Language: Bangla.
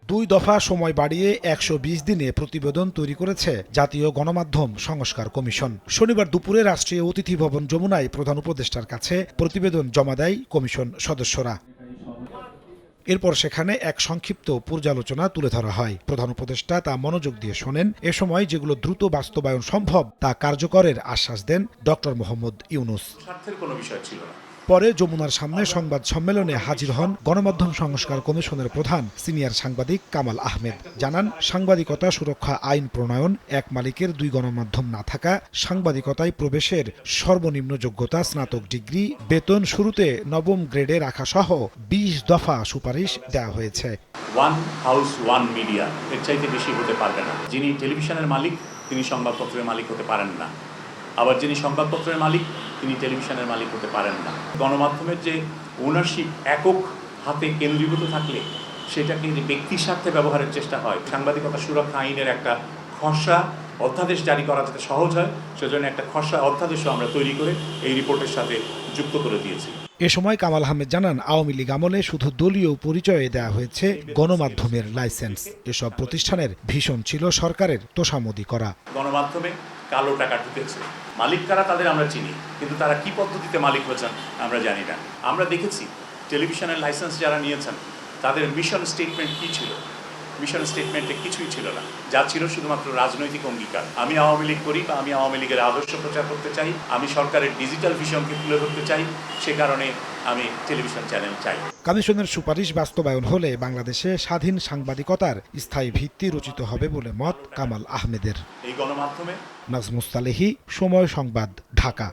2 দফা সময় বাড়িয়ে 120 দিনে প্রতিবেদন তৈরি করেছে জাতীয় গণমাধ্যম সংস্কার কমিশন। শনিবার দুপুরে রাষ্ট্রীয় অতিথি ভবন যমুনায় প্রধান উপদেষ্টার কাছে প্রতিবেদন জমা দেয় কমিশন সদস্যরা। এরপর সেখানে এক সংক্ষিপ্ত পর্যালোচনা তুলে ধরা হয়। প্রধান উপদেষ্টা তা মনোযোগ দিয়ে শোনেন। এ সময় যেগুলো দ্রুত বাস্তবায়ন সম্ভব তা কার্যকরের আশ্বাস দেন ডক্টর মোহাম্মদ ইউনূস। পরে যমুনার সামনে সংবাদ সম্মেলনে হাজির হন গণমাধ্যম সংস্কার কমিশনের প্রধান সিনিয়র সাংবাদিক কামাল আহমেদ। জানান, সাংবাদিকতা সুরক্ষা আইন প্রণয়ন, এক মালিকের 2 গণমাধ্যম না থাকা, সাংবাদিকতায় প্রবেশের সর্বনিম্ন যোগ্যতা স্নাতক ডিগ্রি, বেতন শুরুতে 9ম গ্রেডে রাখা সহ 20 দফা সুপারিশ দেওয়া হয়েছে। ওয়ান হাউস ওয়ান মিডিয়া, এর চাইতে বেশি হতে পারবে না। যিনি টেলিভিশনের মালিক তিনি সংবাদপত্রের মালিক হতে পারেন না, আবার যিনি সংবাদপত্রের মালিক তিনি টেলিভিশনের মালিক হতে পারেন না। গণমাধ্যমের যে ওনারশিপ একক হাতে কেন্দ্রীভূত থাকলে সেটাকে যে ব্যক্তির স্বার্থে ব্যবহারের চেষ্টা হয়। সাংবাদিকতা সুরক্ষা আইনের একটা খসড়া অধ্যাদেশ জারি করা যাতে সহজ হয় সেজন্য একটা খসড়া অধ্যাদেশও আমরা তৈরি করে এই রিপোর্টের সাথে যুক্ত করে দিয়েছি। এ সময় কামাল আহমেদ জানান, আওয়ামী লীগ আমলে শুধু দলীয় পরিচয়ে দেয়া হয়েছে গণমাধ্যমের লাইসেন্স। এসব প্রতিষ্ঠানের ভীষণ ছিল সরকারের তোষামোদি করা। গণমাধ্যমে কালো টাকা ঢুকেছে, মালিক কারা তাদের আমরা চিনি, কিন্তু তারা কি পদ্ধতিতে মালিক হয়েছেন আমরা জানি না। আমরা দেখেছি টেলিভিশনের লাইসেন্স যারা নিয়েছেন তাদের মিশন স্টেটমেন্ট কি ছিল। মিশন স্টেটমেন্টে কিছুই ছিল না, যা ছিল শুধুমাত্র রাজনৈতিক অঙ্গীকার। আমি আওয়ামী লীগ করি বা আমি আওয়ামী লীগের আদর্শ প্রচার করতে চাই, আমি সরকারের ডিজিটাল ভিশনকে তুলে ধরতে চাই, সে কারণে আমি টেলিভিশন চ্যানেল চাই। কমিশনের সুপারিশ বাস্তবায়ন হলে বাংলাদেশে স্বাধীন সাংবাদিকতার স্থায়ী ভিত্তি রচিত হবে বলে মত কামাল আহমেদের। এই গণমাধ্যমে নাজমুস সালেহী, সময় সংবাদ, ঢাকা।